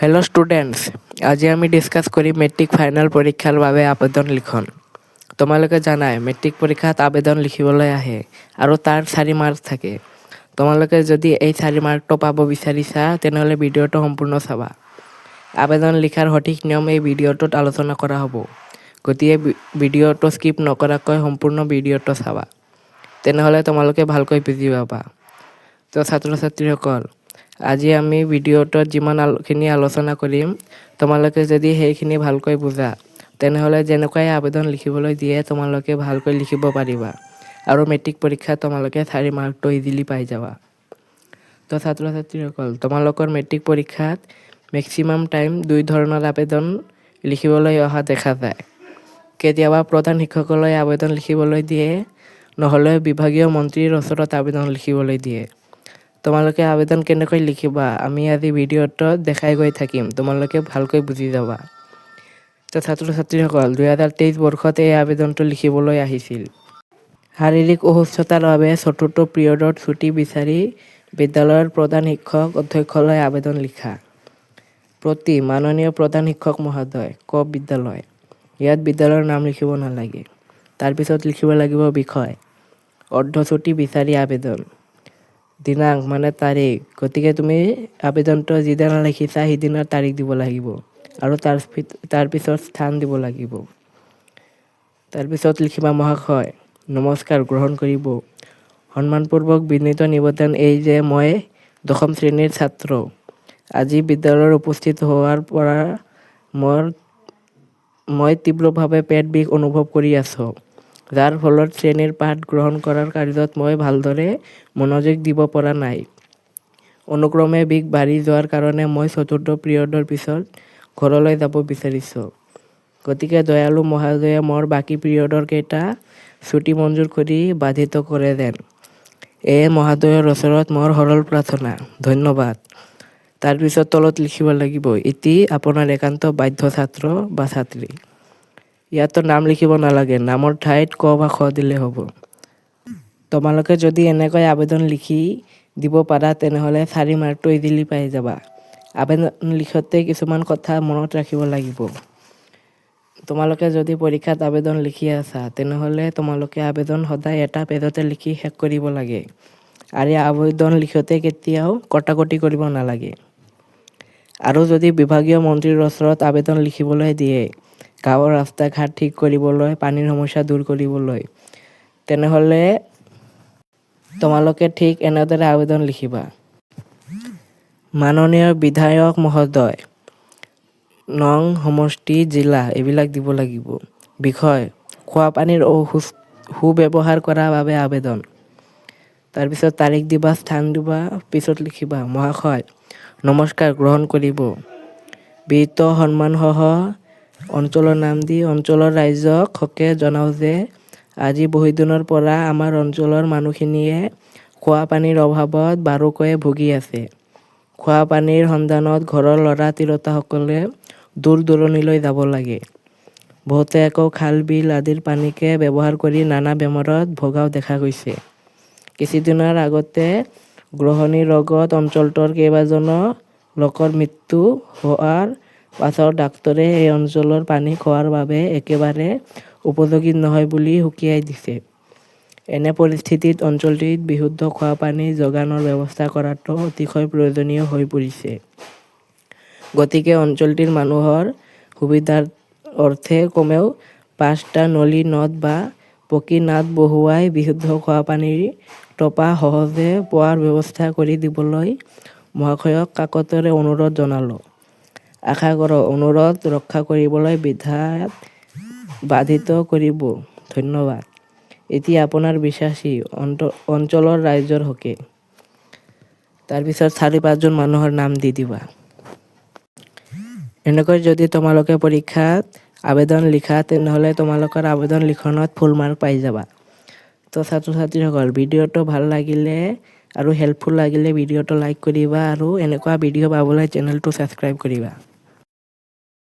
Hello students, আজি আমি discuss কৰিম মেট্ৰিক ফাইনেল পৰীক্ষাৰ বাবে আবেদন লিখন। তোমালোকে জানাই মেট্ৰিক পৰীক্ষাত আবেদন লিখিবলৈ আহে আৰু তাৰ 4 মাৰ্ক থাকে। তোমালোকে যদি এই 4 মাৰ্কটো পাব বিচাৰিছা তেনেহলে ভিডিঅটো সম্পূৰ্ণ চাবা। আবেদন লিখাৰ সঠিক নিয়ম এই ভিডিঅটোত আলোচনা কৰা হ'ব। গতিকে ভিডিঅটো স্কিপ নকৰাকৈ সম্পূৰ্ণ ভিডিঅটো চাবা। তেনেহলে তোমালোকে ভালকৈ বুজি পাবা। তো ছাত্ৰ-ছাত্ৰীসকল, আজি আমি ভিডিঅটোত যিমানখিনি আলোচনা কৰিম তোমালোকে যদি সেইখিনি ভালকৈ বুজা তেনেহলে যেনেকৈ আবেদন লিখিবলৈ দিয়ে তোমালোকে ভালকৈ লিখিব পাৰিবা আৰু মেট্ৰিক পৰীক্ষাত তোমালোকে 4 মাৰ্কটো ইজিলি পাই যাবা। তো ছাত্ৰ-ছাত্ৰীসকল, তোমালোকৰ মেট্ৰিক পৰীক্ষাত ম্যাক্সিমাম টাইম 2 ধৰণৰ আবেদন লিখিবলৈ অহা দেখা যায়। কেতিয়াবা প্ৰধান শিক্ষকলৈ আবেদন লিখিবলৈ দিয়ে, নহলে বিভাগীয় মন্ত্ৰীৰ ওচৰত আবেদন লিখিবলৈ দিয়ে। তোমালোকে আবেদন কেনেকৈ লিখিবা আমি আজি ভিডিঅটো দেখাই গৈ থাকিম, তোমালোকে ভালকৈ বুজি যাবা। তো ছাত্ৰ-ছাত্ৰীসকল, 2023 বৰ্ষত এই আবেদনটো লিখিবলৈ আহিছিল। শাৰীৰিক অসুস্থতাৰ বাবে চতুৰ্থ পিৰিয়ডত ছুটি বিচাৰি বিদ্যালয়ৰ প্ৰধান শিক্ষক অধ্যক্ষলৈ আবেদন লিখা। প্ৰতি মাননীয় প্ৰধান শিক্ষক মহোদয়, ক বিদ্যালয়। ইয়াত বিদ্যালয়ৰ নাম লিখিব নালাগে। তাৰপিছত লিখিব লাগিব বিষয়, অৰ্ধ ছুটি বিচাৰি আবেদন, দিনাংক মানে তাৰিখ। গতিকে তুমি আবেদনটো যিদিনা লিখিছা সেইদিনাৰ তাৰিখ দিব লাগিব আৰু তাৰপিছত স্থান দিব লাগিব। তাৰপিছত লিখিবা মহাশয়, নমস্কাৰ গ্ৰহণ কৰিব। সন্মানপূৰ্বক বিনীত নিবেদন এই যে মই 10ম শ্ৰেণীৰ ছাত্ৰ। আজি বিদ্যালয়ত উপস্থিত হোৱাৰ পৰা মই তীব্ৰভাৱে পেট বিষ অনুভৱ কৰি আছো, যাৰ ফলত শ্ৰেণীৰ পাঠ গ্ৰহণ কৰাৰ কাৰ্যত মই ভালদৰে মনোযোগ দিব পৰা নাই। অনুক্ৰমে বিষ বাঢ়ি যোৱাৰ কাৰণে মই চতুৰ্থ পিৰিয়ডৰ পিছত ঘৰলৈ যাব বিচাৰিছো। গতিকে দয়ালু মহোদয়ে মোৰ বাকী পিৰিয়ডৰ কেইটা ছুটি মঞ্জুৰ কৰি বাধিত কৰে যেন। এই মহোদয়ৰ ওচৰত মোৰ সৰল প্ৰাৰ্থনা, ধন্যবাদ। তাৰপিছত তলত লিখিব লাগিব, ইতি আপোনাৰ একান্ত বাধ্য ছাত্ৰ বা ছাত্ৰী। ইয়াতো নাম লিখিব নালাগে, নামৰ ঠাইত ক বা খ দিলে হ'ব। তোমালোকে যদি এনেকৈ আবেদন লিখি দিব পাৰা তেনেহলে 4 মাৰ্কটো ইজিলি পাই যাবা। আবেদন লিখোতে কিছুমান কথা মনত ৰাখিব লাগিব। তোমালোকে যদি পৰীক্ষাত আবেদন লিখি আছা তেনেহলে তোমালোকে আবেদন সদায় এটা পেজতে লিখি শেষ কৰিব লাগে আৰু আবেদন লিখোতে কেতিয়াও কটাকটি কৰিব নালাগে। আৰু যদি বিভাগীয় মন্ত্ৰীৰ ওচৰত আবেদন লিখিবলৈ দিয়ে, গাঁৱৰ ৰাস্তা ঘাট ঠিক কৰিবলৈ, পানীৰ সমস্যা দূৰ কৰিবলৈ, তেনেহলে তোমালোকে ঠিক এনেদৰে আবেদন লিখিবা। মাননীয় বিধায়ক মহোদয়, নং সমষ্টি জিলা এইবিলাক দিব লাগিব। বিষয়, খোৱা পানীৰ সুব্যৱহাৰ কৰাৰ বাবে আবেদন। তাৰপিছত তাৰিখ দিবা, স্থান দিবা, পিছত লিখিবা মহাশয়, নমস্কাৰ গ্ৰহণ কৰিব। বিহিত সন্মানসহ অঞ্চলৰ নাম দি অঞ্চলৰ ৰাইজক হকে জনাও যে আজি বহুদিনৰ পৰা আমাৰ অঞ্চলৰ মানুহখিনিয়ে খোৱা পানীৰ অভাৱত বাৰুকৈয়ে ভুগি আছে। খোৱা পানীৰ সন্ধানত ঘৰৰ ল'ৰা তিৰোতাসকলে দূৰ দূৰণিলৈ যাব লাগে। বহুতে আকৌ খাল বিল আদিৰ পানীকে ব্যৱহাৰ কৰি নানা বেমাৰত ভোগাও দেখা গৈছে। কিছুদিনৰ আগতে গ্ৰহণী ৰোগত অঞ্চলটোৰ কেইবাজনো লোকৰ মৃত্যু হোৱাৰ পাছত ডাক্তৰে এই অঞ্চলৰ পানী খোৱাৰ বাবে একেবাৰে উপযোগী নহয় বুলি সকীয়াই দিছে। এনে পৰিস্থিতিত অঞ্চলটিত বিশুদ্ধ খোৱা পানী যোগানৰ ব্যৱস্থা কৰাটো অতিশয় প্ৰয়োজনীয় হৈ পৰিছে। গতিকে অঞ্চলটিৰ মানুহৰ সুবিধাৰ অৰ্থে কমেও 5টা নলী নদ বা পকী নাদ বহুৱাই বিশুদ্ধ খোৱা পানীৰ টোপা সহজে পোৱাৰ ব্যৱস্থা কৰি দিবলৈ মহাশয়ক কাকতেৰে অনুৰোধ জনালো। আশা কৰোঁ অনুৰোধ ৰক্ষা কৰিবলৈ বিধাত বাধিত কৰিব। ধন্যবাদ। এতিয়া আপোনাৰ বিশ্বাসী অঞ্চলৰ ৰাইজৰ হকে। তাৰপিছত 4-5জন মানুহৰ নাম দি দিবা। এনেকৈ যদি তোমালোকে পৰীক্ষাত আবেদন লিখা তেনেহলে তোমালোকৰ আবেদন লিখনত ফুল মাৰ্ক পাই যাবা। তো ছাত্ৰ-ছাত্ৰীসকল, ভিডিঅ'টো ভাল লাগিলে আৰু হেল্পফুল লাগিলে ভিডিঅ'টো লাইক কৰিবা আৰু এনেকুৱা ভিডিঅ' পাবলৈ চেনেলটো ছাবস্ক্ৰাইব কৰিবা।